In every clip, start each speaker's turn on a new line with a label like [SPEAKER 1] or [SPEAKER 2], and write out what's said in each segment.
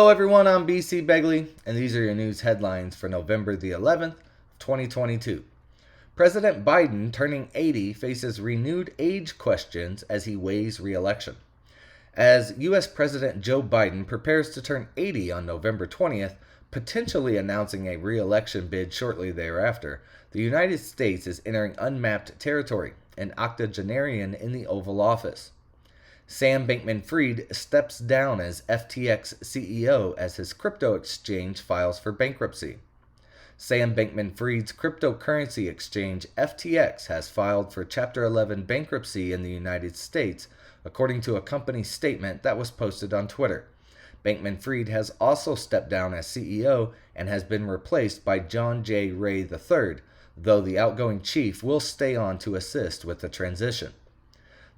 [SPEAKER 1] Hello everyone, I'm BC Begley, and these are your news headlines for November the 11th, 2022. President Biden, turning 80, faces renewed age questions as he weighs re-election. As U.S. President Joe Biden prepares to turn 80 on November 20th, potentially announcing a re-election bid shortly thereafter, the United States is entering unmapped territory, an octogenarian in the Oval Office. Sam Bankman-Fried steps down as FTX CEO as his crypto exchange files for bankruptcy. Sam Bankman-Fried's cryptocurrency exchange FTX has filed for Chapter 11 bankruptcy in the United States, according to a company statement that was posted on Twitter. Bankman-Fried has also stepped down as CEO and has been replaced by John J. Ray III, though the outgoing chief will stay on to assist with the transition.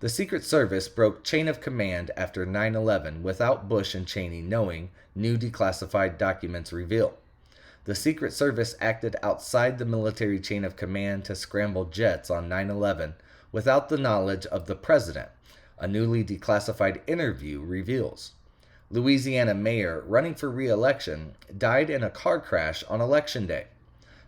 [SPEAKER 1] The Secret Service broke chain of command after 9/11 without Bush and Cheney knowing, new declassified documents reveal. The Secret Service acted outside the military chain of command to scramble jets on 9/11 without the knowledge of the president, a newly declassified interview reveals. Louisiana mayor running for re-election died in a car crash on Election Day.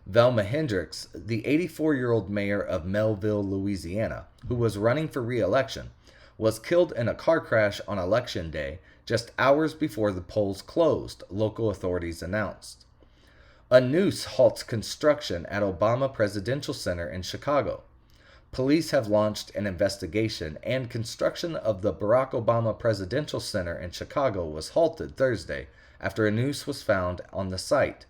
[SPEAKER 1] Velma Hendricks, the 84-year-old mayor of Melville, Louisiana, who was running for re-election, was killed in a car crash on Election Day just hours before the polls closed, local authorities announced. A noose halts construction at Obama Presidential Center in Chicago. Police have launched an investigation, and construction of the Barack Obama Presidential Center in Chicago was halted Thursday after a noose was found on the site.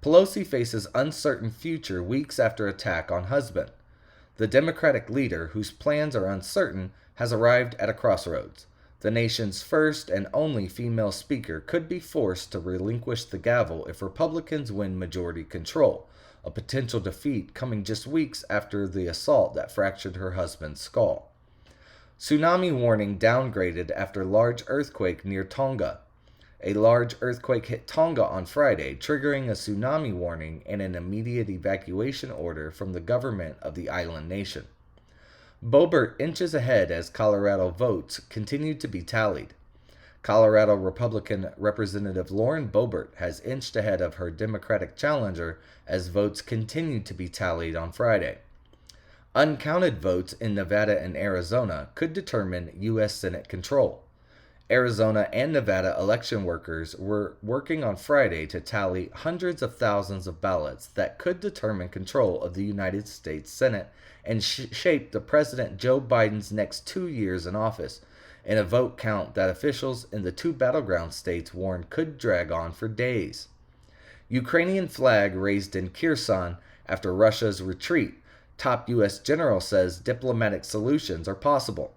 [SPEAKER 1] Pelosi faces uncertain future weeks after attack on husband. The Democratic leader, whose plans are uncertain, has arrived at a crossroads. The nation's first and only female speaker could be forced to relinquish the gavel if Republicans win majority control, a potential defeat coming just weeks after the assault that fractured her husband's skull. Tsunami warning downgraded after large earthquake near Tonga. A large earthquake hit Tonga on Friday, triggering a tsunami warning and an immediate evacuation order from the government of the island nation. Boebert inches ahead as Colorado votes continue to be tallied. Colorado Republican Representative Lauren Boebert has inched ahead of her Democratic challenger as votes continue to be tallied on Friday. Uncounted votes in Nevada and Arizona could determine U.S. Senate control. Arizona and Nevada election workers were working on Friday to tally hundreds of thousands of ballots that could determine control of the United States Senate and shape the President Joe Biden's next 2 years in office, in a vote count that officials in the two battleground states warned could drag on for days. Ukrainian flag raised in Kherson after Russia's retreat. Top U.S. general says diplomatic solutions are possible.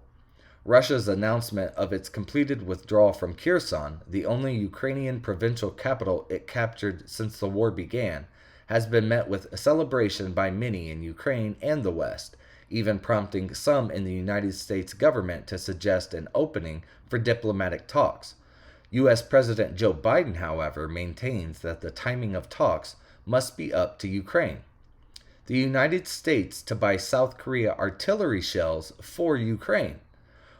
[SPEAKER 1] Russia's announcement of its completed withdrawal from Kherson, the only Ukrainian provincial capital it captured since the war began, has been met with a celebration by many in Ukraine and the West, even prompting some in the United States government to suggest an opening for diplomatic talks. U.S. President Joe Biden, however, maintains that the timing of talks must be up to Ukraine. The United States to buy South Korea artillery shells for Ukraine.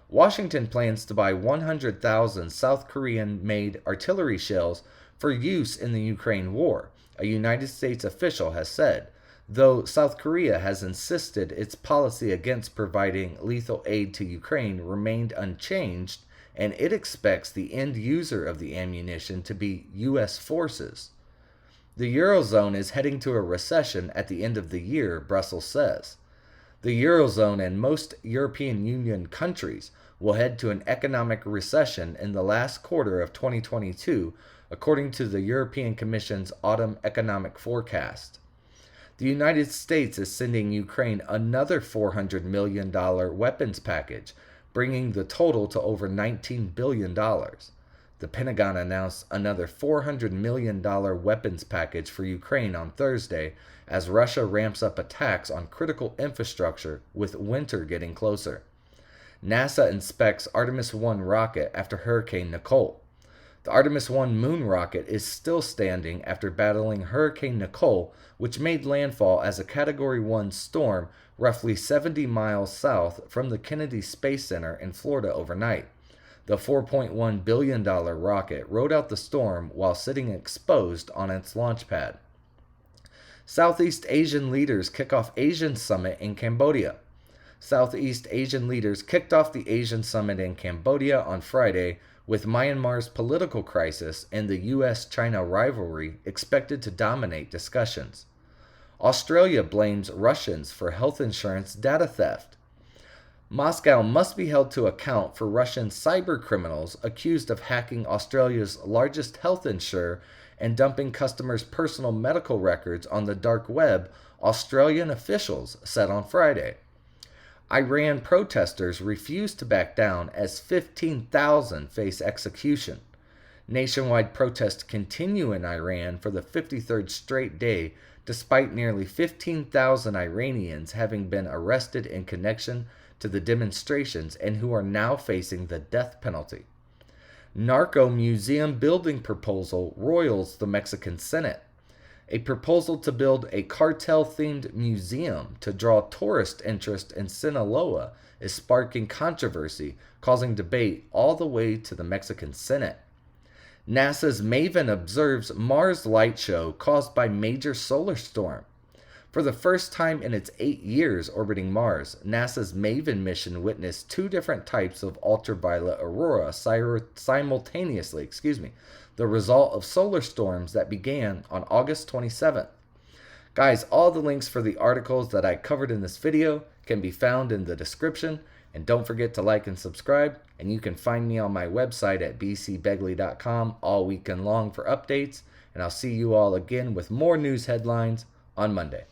[SPEAKER 1] Washington plans to buy 100,000 South Korean-made artillery shells for use in the Ukraine war, a United States official has said, though South Korea has insisted its policy against providing lethal aid to Ukraine remained unchanged, and it expects the end user of the ammunition to be U.S. forces. The Eurozone is heading to a recession at the end of the year, Brussels says. The Eurozone and most European Union countries will head to an economic recession in the last quarter of 2022, according to the European Commission's autumn economic forecast. The United States is sending Ukraine another $400 million weapons package, bringing the total to over $19 billion. The Pentagon announced another $400 million weapons package for Ukraine on Thursday as Russia ramps up attacks on critical infrastructure with winter getting closer. NASA inspects Artemis 1 rocket after Hurricane Nicole. The Artemis 1 moon rocket is still standing after battling Hurricane Nicole, which made landfall as a Category 1 storm roughly 70 miles south from the Kennedy Space Center in Florida overnight. The $4.1 billion rocket rode out the storm while sitting exposed on its launch pad. Southeast Asian leaders kick off Asian summit in Cambodia. Southeast Asian leaders kicked off the Asian summit in Cambodia on Friday, with Myanmar's political crisis and the U.S.-China rivalry expected to dominate discussions. Australia blames Russians for health insurance data theft. Moscow must be held to account for Russian cybercriminals accused of hacking Australia's largest health insurer and dumping customers' personal medical records on the dark web, Australian officials said on Friday. Iran protesters refuse to back down as 15,000 face execution. Nationwide protests continue in Iran for the 53rd straight day, despite nearly 15,000 Iranians having been arrested in connection to the demonstrations and who are now facing the death penalty. Narco museum building proposal roils the Mexican Senate. A proposal to build a cartel-themed museum to draw tourist interest in Sinaloa is sparking controversy, causing debate all the way to the Mexican Senate. NASA's MAVEN observes Mars light show caused by major solar storm. For the first time in its 8 years orbiting Mars, NASA's MAVEN mission witnessed 2 different types of ultraviolet aurora simultaneously, the result of solar storms that began on August 27th. Guys, all the links for the articles that I covered in this video can be found in the description, and don't forget to like and subscribe, and you can find me on my website at bcbegley.com all weekend long for updates, and I'll see you all again with more news headlines on Monday.